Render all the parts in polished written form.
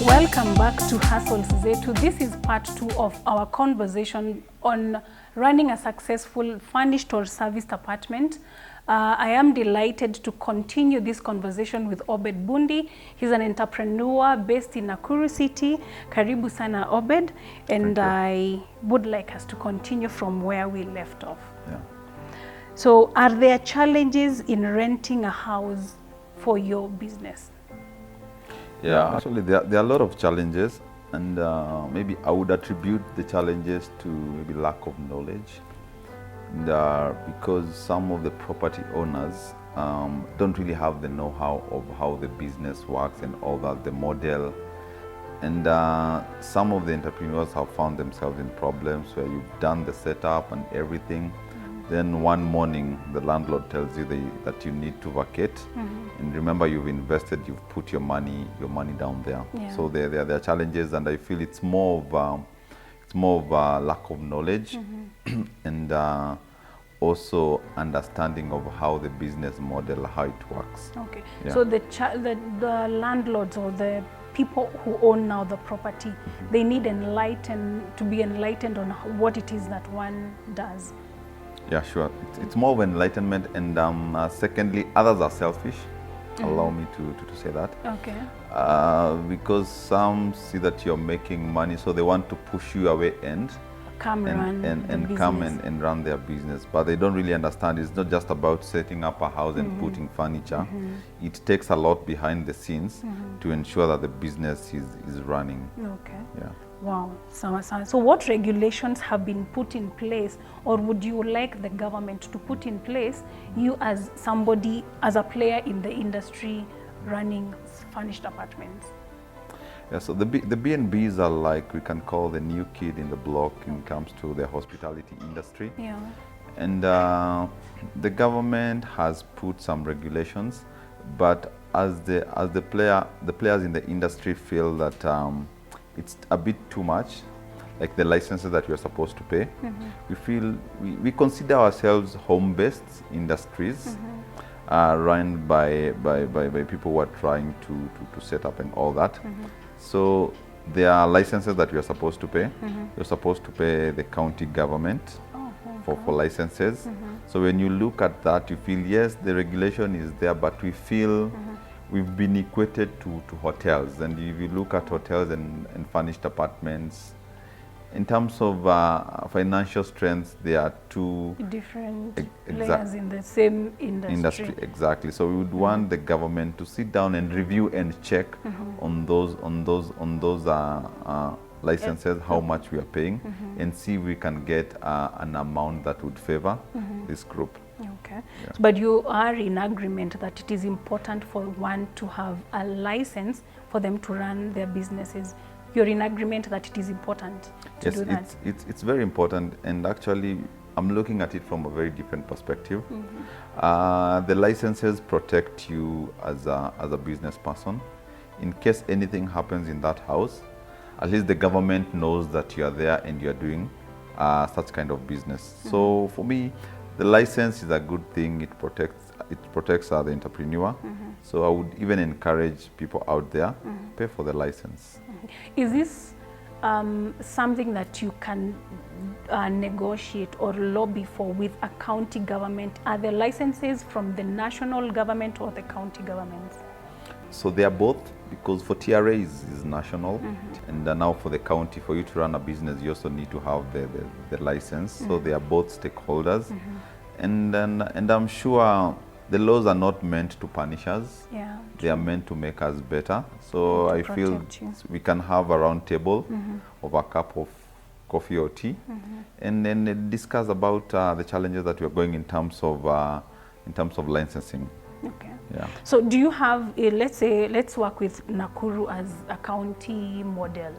Welcome back to Hustles Zetu. This is part 2 of our conversation on running a successful furnished or serviced apartment. I am delighted to continue this conversation with Obed Bundi. He's an entrepreneur based in Nakuru City. Karibu sana, Obed. And I would like us to continue from where we left off. Yeah. So are there challenges in renting a house for your business? Yeah, actually there are a lot of challenges, and maybe I would attribute the challenges to maybe lack of knowledge. And, because some of the property owners don't really have the know-how of how the business works and all that, the model. And some of the entrepreneurs have found themselves in problems where you've done the setup and everything. Then one morning, the landlord tells you that you need to vacate. And remember, you've invested, you've put your money down there. Yeah. So there are challenges, and I feel it's more of a lack of knowledge and also understanding of how the business model, how it works. Okay. Yeah. So the landlords or the people who own now the property, they need to be enlightened on what it is that one does. Yeah, sure. It's more of enlightenment, and secondly, others are selfish. Allow me to say that. Okay. Because some see that you're making money, so they want to push you away and Come run their business. But they don't really understand it's not just about setting up a house and putting furniture. It takes a lot behind the scenes to ensure that the business is running. Okay. Yeah. Wow. So what regulations have been put in place, or would you like the government to put in place, you as somebody, as a player in the industry running furnished apartments? Yeah, so the B&Bs are like, we can call the new kid in the block when it comes to the hospitality industry. Yeah. And the government has put some regulations, but as the players in the industry feel that it's a bit too much, like the licenses that you're supposed to pay. We feel we consider ourselves home-based industries run by people who are trying to set up and all that. So there are licenses that you're supposed to pay. You're supposed to pay the county government for licenses. So when you look at that, you feel, yes, the regulation is there, but we feel we've been equated to hotels. And if you look at hotels and furnished apartments, in terms of financial strength, they are two different players in the same industry. Exactly. So we would want the government to sit down and review and check on those licenses, how much we are paying, and see if we can get an amount that would favor this group. Okay. Yeah. But you are in agreement that it is important for one to have a license for them to run their businesses. You're in agreement that it is important to do that? Yes, it's very important, and actually I'm looking at it from a very different perspective. The licenses protect you as a business person. In case anything happens in that house, at least the government knows that you are there and you are doing such kind of business. So for me, the license is a good thing. It protects the entrepreneur. So I would even encourage people out there, pay for the license. Is this something that you can negotiate or lobby for with a county government? Are the licenses from the national government or the county governments? So they are both, because for TRA is national, and now for the county, for you to run a business, you also need to have the license. So they are both stakeholders, and I'm sure the laws are not meant to punish us. Yeah, they are meant to make us better. So I feel we can have a round table over a cup of coffee or tea, and then discuss about the challenges that we are going in terms of licensing. Okay. Yeah. So do you have, let's work with Nakuru as a county model.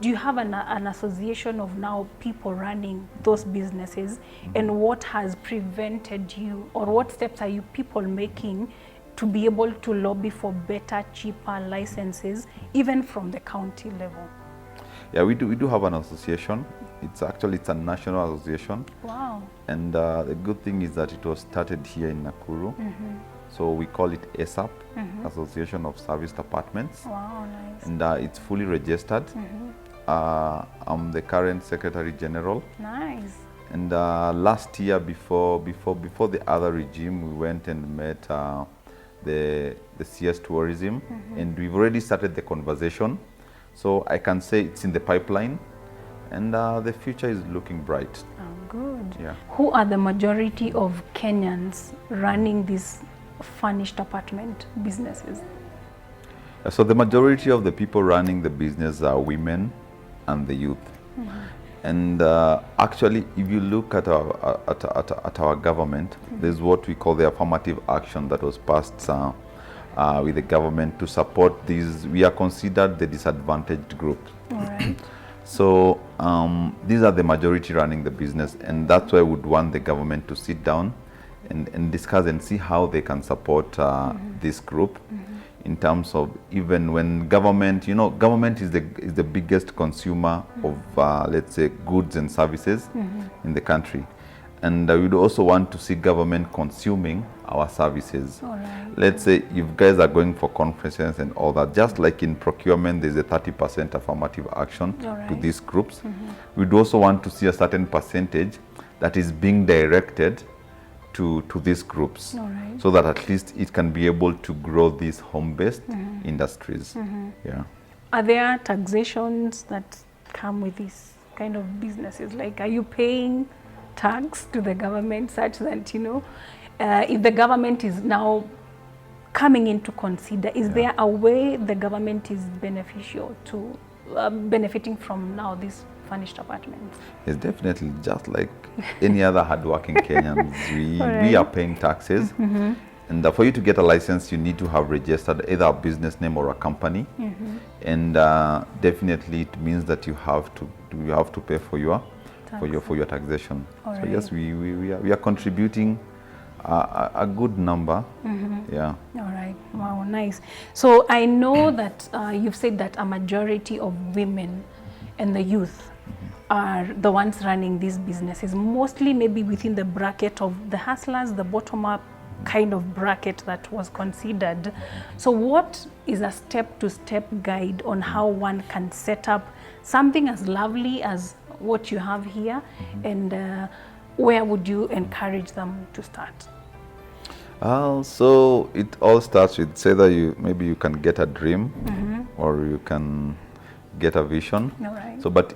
Do you have an association of now people running those businesses, and what has prevented you, or what steps are you people making to be able to lobby for better, cheaper licenses, even from the county level? Yeah, we do have an association, it's a national association. Wow. And the good thing is that it was started here in Nakuru. So we call it ASAP, Association of Service Departments. Wow, nice. And it's fully registered. I'm the current Secretary General. Nice. And last year, before the other regime, we went and met the CS Tourism, and we've already started the conversation. So I can say it's in the pipeline, and the future is looking bright. Oh, good. Yeah. Who are the majority of Kenyans running these furnished apartment businesses? So the majority of the people running the business are women and the youth. And actually, if you look at our government, there's what we call the affirmative action that was passed with the government to support these. We are considered the disadvantaged group. All right. So these are the majority running the business, and that's why I would want the government to sit down and discuss and see how they can support this group. In terms of, even when government, government is the biggest consumer of, let's say, goods and services in the country. And we would also want to see government consuming our services. All right. Let's say if guys are going for conferences and all that, just like in procurement, there's a 30% affirmative action to these groups. We'd also want to see a certain percentage that is being directed to these groups, so that at least it can be able to grow these home-based industries. Yeah. Are there taxations that come with these kind of businesses? Like, are you paying tax to the government such that, if the government is now coming in to consider, is there a way the government is beneficial to benefiting from now these furnished apartments? Yes, definitely. Just like any other hardworking Kenyans, we are paying taxes. And for you to get a license, you need to have registered either a business name or a company. And definitely it means that you have to pay for your taxation. So yes, we are contributing a good number. Yeah. All right. Wow, nice. So I know that you've said that a majority of women and the youth are the ones running these businesses, mostly maybe within the bracket of the hustlers, the bottom-up kind of bracket that was considered. So what is a step-to-step guide on how one can set up something as lovely as what you have here, and where would you encourage them to start? So it all starts with, say that maybe you can get a dream, or you can get a vision. All right. So, but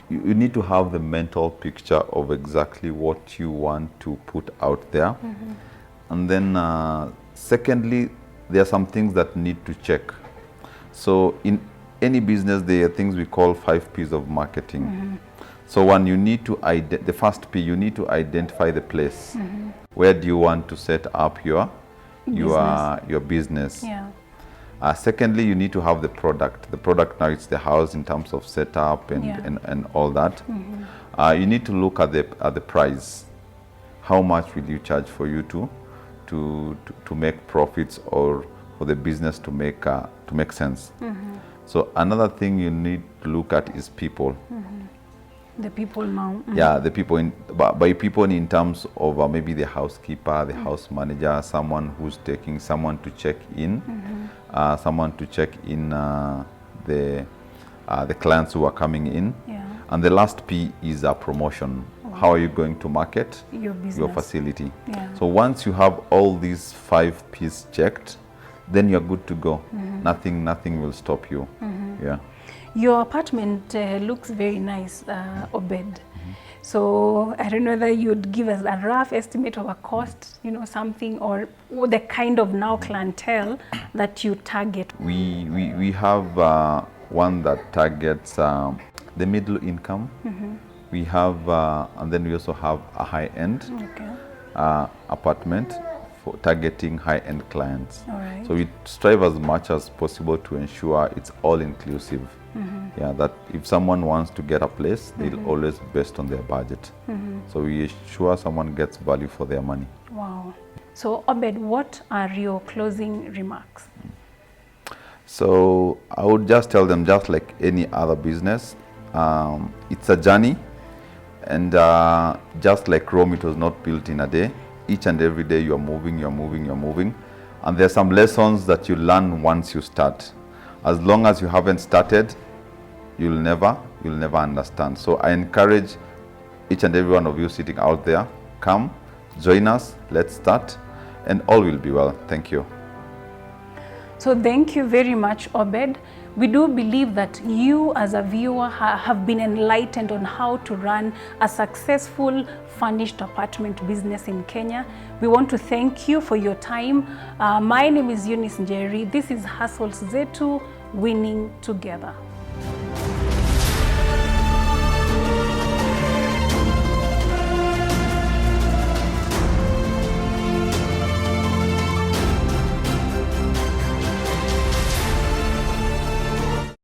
you need to have the mental picture of exactly what you want to put out there. And then secondly, there are some things that need to check. So in any business, there are things we call 5 P's of marketing. So one, you need to the first P, you need to identify the place. Where do you want to set up your business? Yeah. Secondly, you need to have the product. The product now, it's the house in terms of setup and all that. You need to look at the price. How much will you charge for you to make profits, or for the business to make sense? So another thing you need to look at is people. The people now. Yeah, the people by people in terms of maybe the housekeeper, the house manager, someone who's taking someone to check in, the clients who are coming in. Yeah. And the last P is a promotion. How are you going to market your business, your facility? Yeah. So once you have all these 5 P's checked, then you're good to go. Nothing will stop you. Yeah. Your apartment looks very nice, Obed. So I don't know whether you'd give us a rough estimate of a cost, something, or the kind of now clientele that you target. We have one that targets the middle income. We have, and then we also have a high-end apartment for targeting high-end clients. All right. So we strive as much as possible to ensure it's all-inclusive. Yeah, that if someone wants to get a place, they'll always based on their budget. So we ensure someone gets value for their money. Wow. So Obed, what are your closing remarks? So I would just tell them, just like any other business, it's a journey. And just like Rome, it was not built in a day. Each and every day you're moving, you're moving, you're moving. And there's some lessons that you learn once you start. As long as you haven't started, you'll never understand. So I encourage each and every one of you sitting out there, come, join us, let's start, and all will be well. Thank you. So thank you very much, Obed. We do believe that you as a viewer have been enlightened on how to run a successful furnished apartment business in Kenya. We want to thank you for your time. My name is Eunice Njeri. This is Hustles Zetu, winning together.